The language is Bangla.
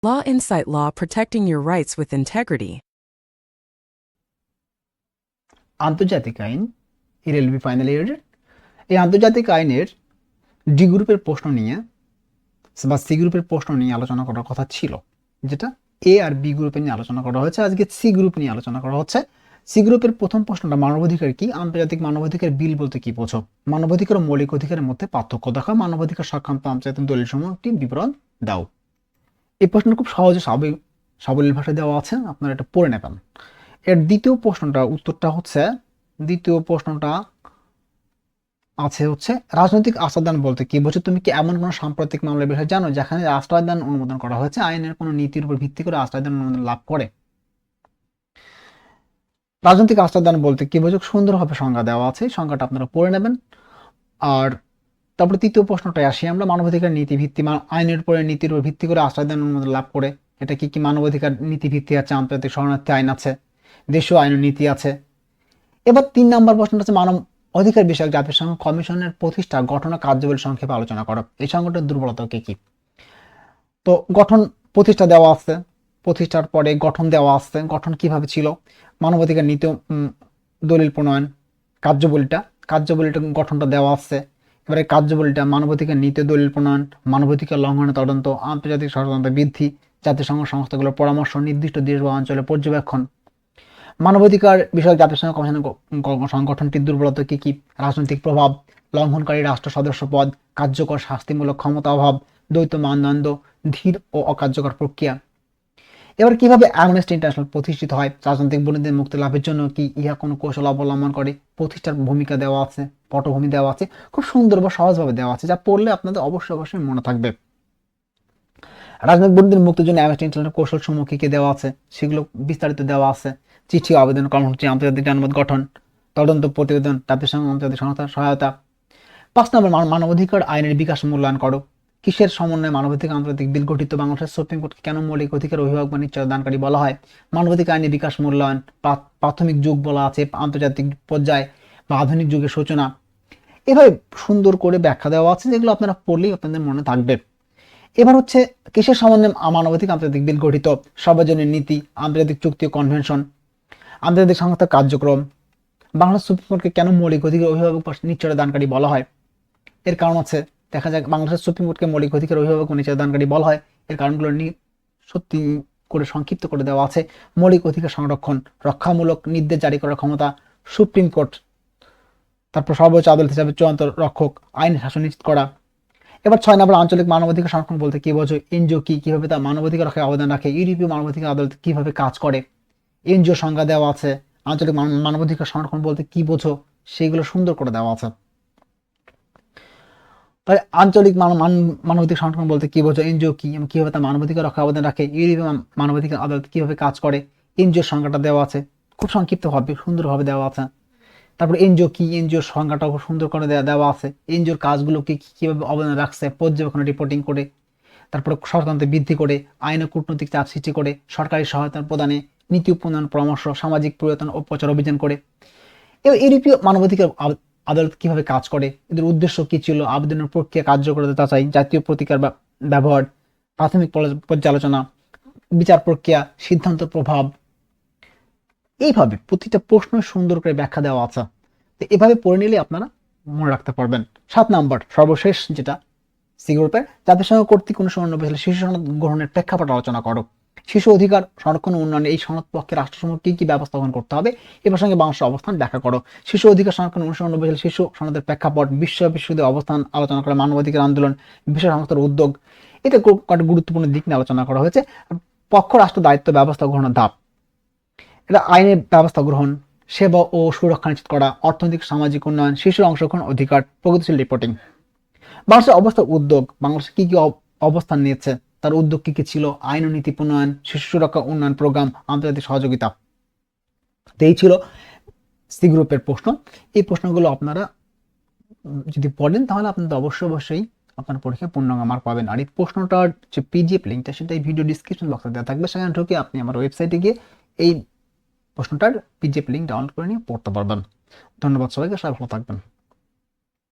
Law Insight Law, protecting your rights with integrity. আন্তর্জাতিক আইন এলএলবি ফাইনাল ইয়ারের এই আন্তর্জাতিক আইনের ডি গ্রুপের প্রশ্ন নিয়ে বা সি গ্রুপের প্রশ্ন নিয়ে আলোচনা করার কথা ছিল, যেটা এ আর বি গ্রুপে নিয়ে আলোচনা করা হয়েছে। আজকে সি গ্রুপ নিয়ে আলোচনা করা হচ্ছে। সি গ্রুপের প্রথম প্রশ্নটা, মানবাধিকার কি? আন্তর্জাতিক মানবাধিকার বিল বলতে কি বোঝো? মানবাধিকার ও মৌলিক অধিকারের মধ্যে পার্থক্য দেখাও। মানবাধিকার সংক্রান্ত আন্তর্জাতিক দলিল সমূহ একটি বিবরণ দাও। এই প্রশ্নটা খুব সহজে সাবলীল ভাষায় দেওয়া আছে, আপনারা এটা পড়ে নেবেন। এর দ্বিতীয় প্রশ্নটা উত্তরটা হচ্ছে, দ্বিতীয় প্রশ্নটা আছে হচ্ছে রাজনৈতিক আশ্রয়দান বলতে কি বোঝো? তুমি কি এমন কোনো সাম্প্রতিক মামলার বিষয়ে জানো যেখানে আশ্রয়দান অনুমোদন করা হয়েছে আইনের কোনো নীতির উপর ভিত্তি করে আশ্রয়দান অনুমোদন লাভ করে? রাজনৈতিক আশ্রয়দান বলতে কি বোঝো? সুন্দরভাবে সংজ্ঞা দেওয়া আছে, সংজ্ঞাটা আপনারা পড়ে নেবেন। আর তারপরে তৃতীয় প্রশ্নটায় আসি আমরা, মানবাধিকার নীতি ভিত্তি আইনের উপরে নীতির উপর ভিত্তি করে আশ্রয়দান অনুমোদন লাভ করে। এটা কি কি মানবাধিকার নীতি ভিত্তি আছে, আন্তর্জাতিক শরণার্থী আইন আছে, দেশীয় আইন ও নীতি আছে। এবার 3 নম্বর প্রশ্নটা হচ্ছে মানব অধিকার বিষয়ক জাতিসংঘ কমিশনের প্রতিষ্ঠা, গঠন ও কার্যাবলী সংক্ষেপে আলোচনা করো। এই সংগঠনের দুর্বলতা কি? তো গঠন প্রতিষ্ঠা দেওয়া আছে, প্রতিষ্ঠার পরে গঠন দেওয়া আছে, গঠন কিভাবে ছিল, মানবাধিকার নীতি দলিল প্রণয়ন, কার্যাবলীটা গঠনটা দেওয়া আছে। এবারে কার্যাবলীটা মানবাধিকার নীতি দলিল প্রণয়ন, মানবাধিকার লঙ্ঘনের তদন্ত, আন্তর্জাতিক সচেতনতা বৃদ্ধি, জাতিসংঘ সংস্থাগুলোর পরামর্শ, নির্দিষ্ট দেশ বা অঞ্চলে পর্যবেক্ষণ। মানবাধিকার বিষয়ক জাতিসংঘ কমিশনের সংগঠনটির দুর্বলতা কি কি? রাজনৈতিক প্রভাব, লঙ্ঘনকারী রাষ্ট্র সদস্য পদ, কার্যকর শাস্তিমূলক ক্ষমতা অভাব, দ্বৈত মানদণ্ড, ধীর ও অকার্যকর প্রক্রিয়া। এবার কিভাবে অ্যামনেস্টি ইন্টারন্যাশনাল প্রতিষ্ঠিত হয়? রাজনৈতিক বন্দীদের মুক্তি লাভের জন্য কি ইহা কোনো কৌশল অবলম্বন করে? প্রতিষ্ঠার ভূমিকা দেওয়া আছে, পটভূমি দেওয়া আছে, খুব সুন্দর বা সহজভাবে দেওয়া আছে, যা পড়লে আপনাদের অবশ্যই মনে থাকবে। রাজনৈতিক বন্দীদের মুক্তির জন্য অ্যামনেস্টি ইন্টারন্যাশনাল কৌশল সমূহ কি দেওয়া আছে সেগুলো বিস্তারিত দেওয়া আছে। চিঠি, আবেদন, কর্মসূচি, আন্তর্জাতিক জনমত গঠন, তদন্ত প্রতিবেদন, জাতিসংঘ আন্তর্জাতিক সংস্থার সহায়তা। 5 নম্বর, মানবাধিকার আইনের বিকাশ মূল্যায়ন করো। কিসের সমন্বয়ে মানবাধিকার আন্তর্জাতিক বিল গঠিত? বাংলাদেশের সুপ্রিম কোর্টকে কেন মৌলিক অধিকার অভিভাবক বা নিশ্চয়তা দানকারী বলা হয়? মানবাধিকার আইনের বিকাশ মূল্যায়ন, প্রাথমিক যুগ বলা আছে, আন্তর্জাতিক পর্যায়ে বা আধুনিক যুগের সূচনা। এভাবে সুন্দর করে ব্যাখ্যা দেওয়া আছে, যেগুলো আপনারা পড়লেই আপনাদের মনে থাকবে। এবার হচ্ছে কিসের সমন্বয়ে মানবাধিকার আন্তর্জাতিক বিল গঠিত? সর্বজনীন নীতি, আন্তর্জাতিক চুক্তি ও কনভেনশন, আন্তর্জাতিক সংস্থার কার্যক্রম। বাংলাদেশ সুপ্রিম কোর্টকে কেন মৌলিক অধিকার অভিভাবক বা নিশ্চয়তা দানকারী বলা হয়? এর কারণ আছে, দেখা যায় বাংলাদেশের সুপ্রিম কোর্টকে মৌলিক অধিকার অভিভাবক ও নিশ্চয়তা দানকারী বলা হয়। এর কারণগুলো সত্যি করে সংক্ষিপ্ত করে দেওয়া আছে। মৌলিক অধিকার সংরক্ষণ, রক্ষামূলক নির্দেশ জারি করার ক্ষমতা সুপ্রিম কোর্ট। তারপর সর্বোচ্চ আদালত হিসাবে চূড়ান্ত রক্ষক, আইন শাসন নিশ্চিত করা। এবার 6 নম্বর, আঞ্চলিক মানবাধিকার সংরক্ষণ বলতে কি বোঝো? এনজিও কি, কিভাবে তা মানবাধিকার রক্ষায় অবদান রাখে? ইউরোপীয় মানবাধিকার আদালত কিভাবে কাজ করে? এনজিও সংজ্ঞা দেওয়া আছে। আঞ্চলিক মানবাধিকার সংরক্ষণ বলতে কি বোঝো সেগুলো সুন্দর করে দেওয়া আছে। তাহলে আঞ্চলিক মানবাধিকার সংরক্ষণ বলতে কি বোঝো? এনজিও কি এবং কিভাবে তা মানবাধিকার রক্ষায় অবদান রাখে? ইউরোপীয় মানবাধিকার আদালত কিভাবে কাজ করে? এনজিও সংজ্ঞাটা দেওয়া আছে, খুব সংক্ষিপ্তভাবে সুন্দরভাবে দেওয়া আছে। তারপরে এনজিও কি, এনজিওর সংজ্ঞাটাও খুব সুন্দর করে দেওয়া আছে। এনজিওর কাজগুলো কি, কিভাবে অবদান রাখছে পর্যবেক্ষণ রিপোর্টিং করে, তারপরে সচেতনতা বৃদ্ধি করে, আইন ও কূটনৈতিক চাপ সৃষ্টি করে, সরকারি সহায়তা প্রদানে, নীতি প্রণয়ন পরামর্শ, সামাজিক পরিবর্তন ও প্রচার অভিযান করে। এবার ইউরোপীয় মানবাধিকার আদালত কিভাবে কাজ করে, এদের উদ্দেশ্য কি ছিল, আবেদনের প্রক্রিয়া কার্যকরতা যাচাই, জাতীয় প্রতিকার ব্যবহার, প্রাথমিক পর্যালোচনা, বিচার প্রক্রিয়া, সিদ্ধান্ত প্রভাব। এইভাবে প্রতিটা প্রশ্ন সুন্দর করে ব্যাখ্যা দেওয়া আছে। তো এভাবে পড়ে নিলে আপনারা মনে রাখতে পারবেন। 7 নম্বর, সর্বশেষ যেটা সি গ্রুপের, জাতিসংঘ কর্তৃক 1999 সালে শিশু সনদ গ্রহণের প্রেক্ষাপট আলোচনা করো। শিশু অধিকার সংরক্ষণ ও উন্নয়নে এই সনদ পক্ষে রাষ্ট্রসমূহ কি কি ব্যবস্থা গ্রহণ করতে হবে? এ প্রসঙ্গে বাংলাদেশের অবস্থান ব্যাখ্যা করো। শিশু অধিকার সংরক্ষণ 1999 সালে শিশু সনদের প্রেক্ষাপট, বিশ্ববিদ্যালয়ের অবস্থান আলোচনা করে, মানবাধিকার আন্দোলন, বিশ্ব সংস্থার উদ্যোগ। এটা কয়েকটা গুরুত্বপূর্ণ দিক নিয়ে আলোচনা করা হয়েছে। পক্ষ রাষ্ট্র দায়িত্ব ব্যবস্থা গ্রহণের ধাপ, এটা আইনের ব্যবস্থা গ্রহণ, সেবা ও সুরক্ষা নিশ্চিত করা, অর্থনৈতিক সামাজিক উন্নয়ন, শিশুর অংশগ্রহণ অধিকার, প্রগতিশীল রিপোর্টিং। বাংলাদেশের অবস্থার উদ্যোগ, বাংলাদেশ কি কি অবস্থান নিয়েছে, তার উদ্যোগ কি কি ছিল, আইন ও নীতি প্রণয়ন, শিশু সুরক্ষা উন্নয়ন প্রোগ্রাম, আন্তর্জাতিক সহযোগিতা। এই ছিল সি গ্রুপের প্রশ্ন। এই প্রশ্নগুলো আপনারা যদি পড়েন তাহলে আপনাদের অবশ্যই আপনার পরীক্ষায় পূর্ণাঙ্গ মার্ক পাবেন। আর এই প্রশ্নটার যে পিডিএফ লিঙ্কটা সেটা এই ভিডিও ডিসক্রিপশন বক্সে দেওয়া থাকবে, সেখানে ঢুকে আপনি আমার ওয়েবসাইটে গিয়ে এই প্রশ্নটার পিডিএফ লিঙ্ক ডাউনলোড করে নিয়ে পড়তে পারবেন। ধন্যবাদ সবাইকে, সবাই ভালো থাকবেন।